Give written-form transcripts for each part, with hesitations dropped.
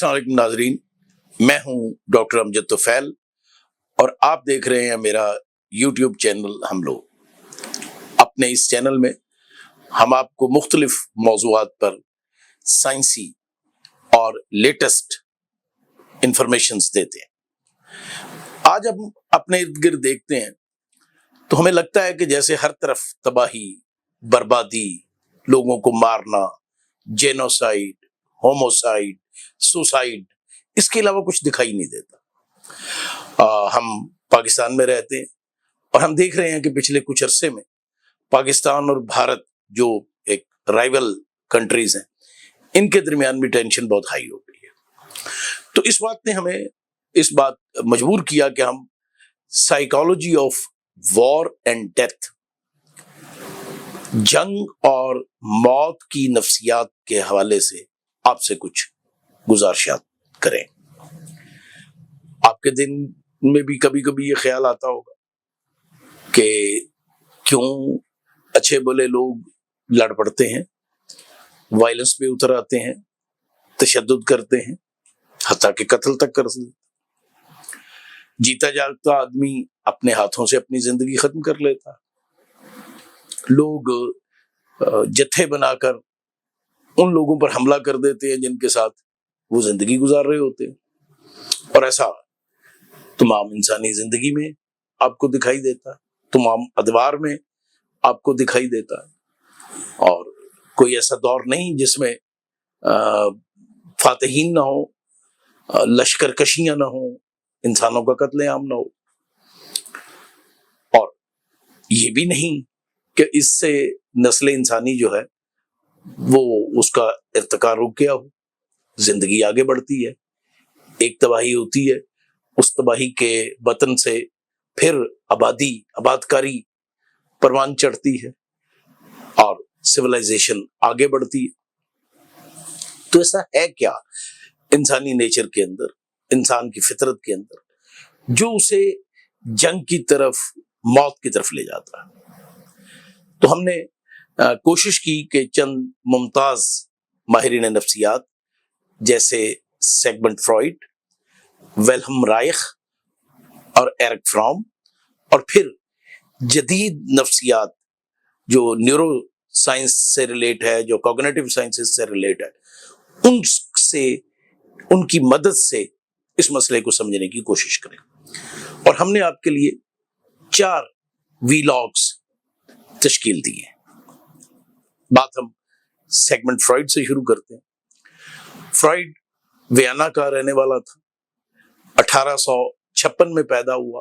السلام علیکم ناظرین، میں ہوں ڈاکٹر امجد طفیل اور آپ دیکھ رہے ہیں میرا یوٹیوب چینل ہم لوگ۔ اپنے اس چینل میں ہم آپ کو مختلف موضوعات پر سائنسی اور لیٹسٹ انفارمیشنز دیتے ہیں۔ آج ہم اپنے ارد گرد دیکھتے ہیں تو ہمیں لگتا ہے کہ جیسے ہر طرف تباہی، بربادی، لوگوں کو مارنا، جینوسائیڈ، ہوموسائیڈ، سوسائیڈ، اس کے علاوہ کچھ دکھائی نہیں دیتا۔ ہم پاکستان میں رہتے ہیں اور ہم دیکھ رہے ہیں کہ پچھلے کچھ عرصے میں پاکستان اور بھارت جو ایک رائیول کنٹریز ہیں، ان کے درمیان بھی ٹینشن بہت ہائی ہو گئی ہے۔ تو اس بات نے ہمیں اس بات مجبور کیا کہ ہم psychology of war and death, جنگ اور موت کی نفسیات کے حوالے سے آپ سے کچھ گزارشات کریں۔ آپ کے دن میں بھی کبھی کبھی یہ خیال آتا ہوگا کہ کیوں اچھے بھلے لوگ لڑ پڑتے ہیں، وائلنس پہ اتر آتے ہیں، تشدد کرتے ہیں، حتیٰ کہ قتل تک کر سکتے۔ جیتا جاگتا آدمی اپنے ہاتھوں سے اپنی زندگی ختم کر لیتا۔ لوگ جتھے بنا کر ان لوگوں پر حملہ کر دیتے ہیں جن کے ساتھ وہ زندگی گزار رہے ہوتے ہیں، اور ایسا تمام انسانی زندگی میں آپ کو دکھائی دیتا ہے، تمام ادوار میں آپ کو دکھائی دیتا ہے۔ اور کوئی ایسا دور نہیں جس میں فاتحین نہ ہو، لشکر کشیاں نہ ہوں، انسانوں کا قتل عام نہ ہو۔ اور یہ بھی نہیں کہ اس سے نسل انسانی جو ہے وہ اس کا ارتقا رک گیا ہو، زندگی آگے بڑھتی ہے، ایک تباہی ہوتی ہے، اس تباہی کے وطن سے پھر آبادکاری پروان چڑھتی ہے اور سویلائزیشن آگے بڑھتی ہے۔ تو ایسا ہے کیا انسانی نیچر کے اندر، انسان کی فطرت کے اندر، جو اسے جنگ کی طرف، موت کی طرف لے جاتا ہے؟ تو ہم نے کوشش کی کہ چند ممتاز ماہرین نفسیات جیسے سیگمنٹ فرائڈ، ویلہم رائخ اور ایرک فرام، اور پھر جدید نفسیات جو نیورو سائنس سے ریلیٹ ہے، جو کوگنیٹو سائنسز سے ریلیٹ ہے، ان کی مدد سے اس مسئلے کو سمجھنے کی کوشش کریں۔ اور ہم نے آپ کے لیے 4 ویلاگز تشکیل دی ہیں۔ بات ہم سیگمنٹ فرائڈ سے شروع کرتے ہیں۔ فرائڈ ویانا کا رہنے والا تھا، 1856 میں پیدا ہوا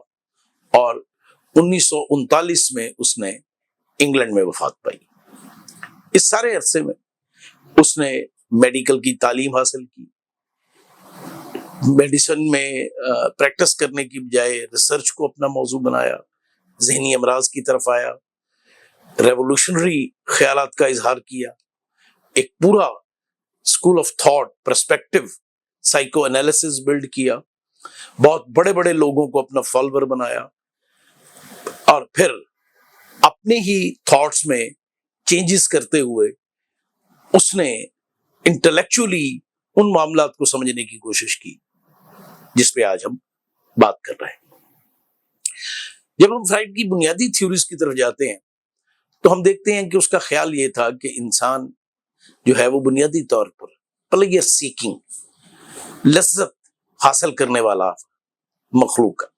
اور 1939 میں اس نے انگلینڈ میں وفات پائی۔ اس سارے عرصے میں اس نے میڈیکل کی تعلیم حاصل کی، میڈیسن میں پریکٹس کرنے کی بجائے ریسرچ کو اپنا موضوع بنایا، ذہنی امراض کی طرف آیا، ریولوشنری خیالات کا اظہار کیا، ایک پورا school of thought, perspective, psychoanalysis build کیا، بہت بڑے بڑے لوگوں کو اپنا فالوور بنایا، اور پھر اپنے ہی تھاٹس میں چینجز کرتے ہوئے اس نے انٹلیکچولی ان معاملات کو سمجھنے کی کوشش کی جس پہ آج ہم بات کر رہے ہیں۔ جب ہم فرائڈ کی بنیادی تھیوریز کی طرف جاتے ہیں تو ہم دیکھتے ہیں کہ اس کا خیال یہ تھا کہ انسان جو ہے وہ بنیادی طور پر پلیئر سیکنگ، لذت حاصل کرنے والا مخلوق ہے،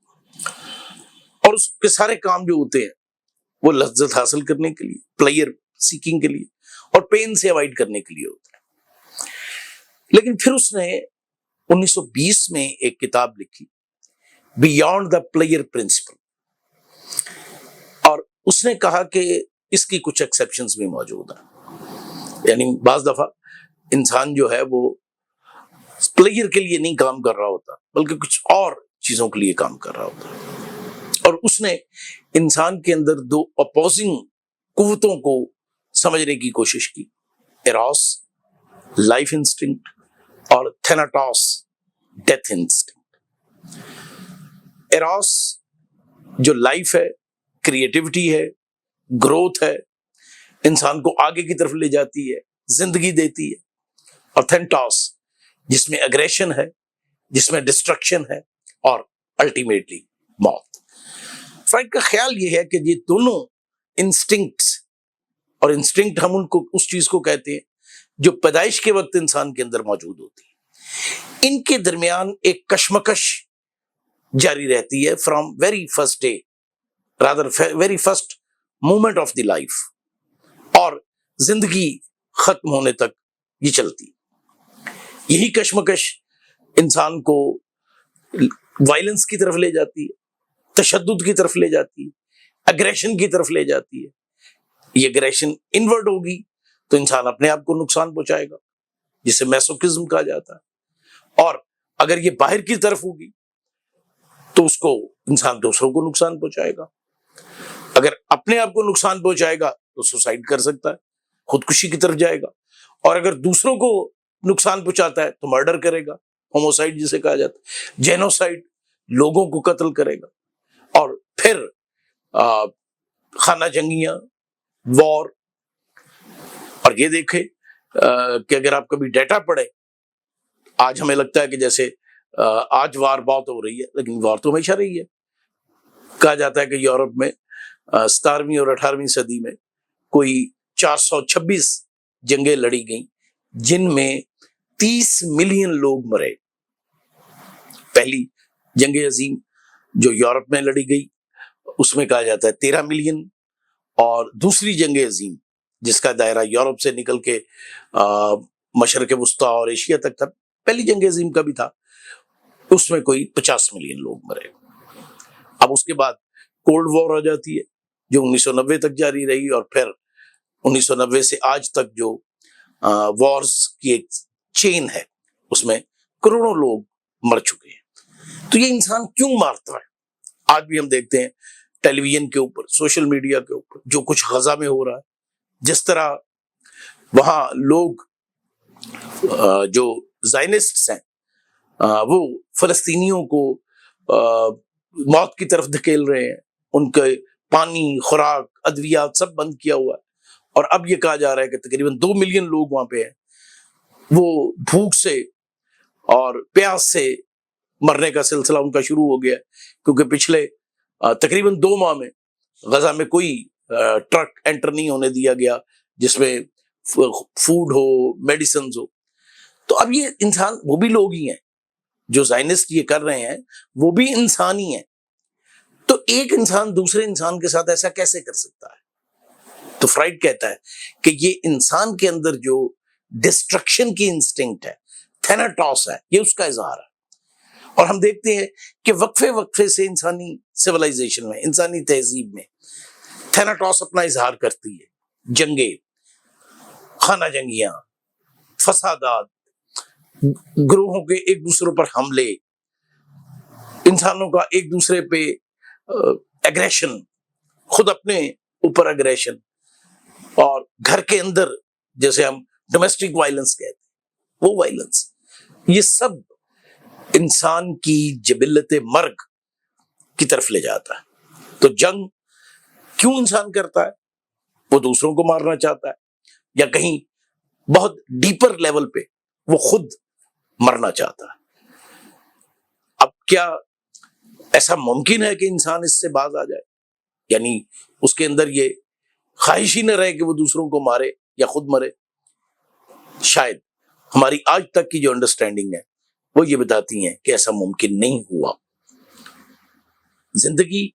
اور اس کے سارے کام جو ہوتے ہیں وہ لذت حاصل کرنے کے لیے، پلیئر سیکنگ کے لیے اور پین سے اوائڈ کرنے کے لیے ہوتا ہے۔ لیکن پھر اس نے 1920 میں ایک کتاب لکھی، بیانڈ دا پلیئر پرنسپل، اور اس نے کہا کہ اس کی کچھ ایکسیپشنز بھی موجود ہیں، یعنی بعض دفعہ انسان جو ہے وہ پلیئر کے لیے نہیں کام کر رہا ہوتا بلکہ کچھ اور چیزوں کے لیے کام کر رہا ہوتا۔ اور اس نے انسان کے اندر 2 اپوزنگ قوتوں کو سمجھنے کی کوشش کی، ایروس لائف انسٹنکٹ اور تھیناٹوس ڈیتھ انسٹنکٹ۔ ایروس جو لائف ہے، کریٹیوٹی ہے، گروتھ ہے، انسان کو آگے کی طرف لے جاتی ہے، زندگی دیتی ہے، اور تھیناٹوس جس میں اگریشن ہے، جس میں ڈسٹرکشن ہے اور الٹیمیٹلی موت۔ فرائڈ کا خیال یہ ہے کہ یہ دونوں انسٹنکٹس، اور انسٹنکٹ ہم ان کو اس چیز کو کہتے ہیں جو پیدائش کے وقت انسان کے اندر موجود ہوتی ہے، ان کے درمیان ایک کشمکش جاری رہتی ہے from very first day, rather very first moment of the life, اور زندگی ختم ہونے تک یہ چلتی۔ یہی کشمکش انسان کو وائلنس کی طرف لے جاتی ہے، تشدد کی طرف لے جاتی ہے، اگریشن کی طرف لے جاتی ہے۔ یہ اگریشن انورڈ ہوگی تو انسان اپنے آپ کو نقصان پہنچائے گا، جسے میسوکزم کہا جاتا ہے، اور اگر یہ باہر کی طرف ہوگی تو اس کو انسان دوسروں کو نقصان پہنچائے گا۔ اگر اپنے آپ کو نقصان پہنچائے گا تو سوسائڈ کر سکتا ہے، خودکشی کی طرف جائے گا، اور اگر دوسروں کو نقصان پہنچاتا ہے تو مرڈر کرے گا، ہوموسائڈ جسے کہا جاتا ہے، جینوسائڈ، لوگوں کو قتل کرے گا، اور پھر خانہ جنگیاں، وار۔ اور یہ دیکھیں کہ اگر آپ کبھی ڈیٹا پڑھیں، آج ہمیں لگتا ہے کہ جیسے آج وار بہت ہو رہی ہے، لیکن وار تو ہمیشہ رہی ہے۔ کہا جاتا ہے کہ یورپ میں 17ویں اور 18ویں صدی میں کوئی 426 جنگیں لڑی گئیں، جن میں 30 ملین لوگ مرے۔ پہلی جنگ عظیم جو یورپ میں لڑی گئی اس میں کہا جاتا ہے 13 ملین، اور دوسری جنگ عظیم جس کا دائرہ یورپ سے نکل کے مشرق وسطیٰ اور ایشیا تک تھا، پہلی جنگ عظیم کا بھی تھا، اس میں کوئی 50 ملین لوگ مرے۔ اب اس کے بعد کولڈ وار آ جاتی ہے جو 1990 تک جاری رہی، اور پھر 1990 سے آج تک جو وارز کی ایک چین ہے اس میں کروڑوں لوگ مر چکے ہیں۔ تو یہ انسان کیوں مارتا ہے؟ آج بھی ہم دیکھتے ہیں ٹیلی ویژن کے اوپر، سوشل میڈیا کے اوپر، جو کچھ غزہ میں ہو رہا ہے، جس طرح وہاں لوگ جو زائنسٹس ہیں وہ فلسطینیوں کو موت کی طرف دھکیل رہے ہیں، ان کے پانی، خوراک، ادویات سب بند کیا ہوا ہے، اور اب یہ کہا جا رہا ہے کہ تقریباً 2 ملین لوگ وہاں پہ ہیں، وہ بھوک سے اور پیاس سے مرنے کا سلسلہ ان کا شروع ہو گیا ہے، کیونکہ پچھلے تقریباً 2 ماہ میں غزہ میں کوئی ٹرک انٹر نہیں ہونے دیا گیا جس میں فوڈ ہو، میڈیسنز ہو۔ تو اب یہ انسان، وہ بھی لوگ ہی ہیں جو زائنسٹ یہ کر رہے ہیں، وہ بھی انسان ہی ہیں، تو ایک انسان دوسرے انسان کے ساتھ ایسا کیسے کر سکتا ہے؟ تو فرائڈ کہتا ہے کہ یہ انسان کے اندر جو ڈسٹرکشن کی انسٹنکٹ ہے، تھیناٹوس ہے، یہ اس کا اظہار ہے۔ اور ہم دیکھتے ہیں کہ وقفے وقفے سے انسانی سیولائزیشن میں، انسانی تہذیب میں تھیناٹوس اپنا اظہار کرتی ہے۔ جنگیں، خانہ جنگیاں، فسادات، گروہوں کے ایک دوسروں پر حملے، انسانوں کا ایک دوسرے پہ اگریشن، خود اپنے اوپر اگریشن، اور گھر کے اندر جیسے ہم ڈومیسٹک وائلنس کہتے ہیں، وہ وائلنس، یہ سب انسان کی جبلت مرگ کی طرف لے جاتا ہے۔ تو جنگ کیوں انسان کرتا ہے؟ وہ دوسروں کو مارنا چاہتا ہے، یا کہیں بہت ڈیپر لیول پہ وہ خود مرنا چاہتا ہے۔ اب کیا ایسا ممکن ہے کہ انسان اس سے باز آ جائے؟ یعنی اس کے اندر یہ خواہش ہی نہ رہے کہ وہ دوسروں کو مارے یا خود مرے؟ شاید ہماری آج تک کی جو انڈرسٹینڈنگ ہے وہ یہ بتاتی ہیں کہ ایسا ممکن نہیں ہوا۔ زندگی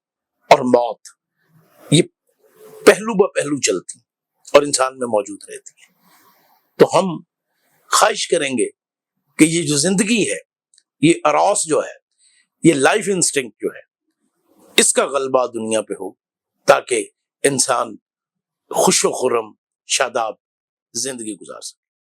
اور موت یہ پہلو بہ پہلو چلتی اور انسان میں موجود رہتی ہیں۔ تو ہم خواہش کریں گے کہ یہ جو زندگی ہے، یہ اراس جو ہے، یہ لائف انسٹنکٹ جو ہے، اس کا غلبہ دنیا پہ ہو، تاکہ انسان خوش و خرم، شاداب زندگی گزار سکے۔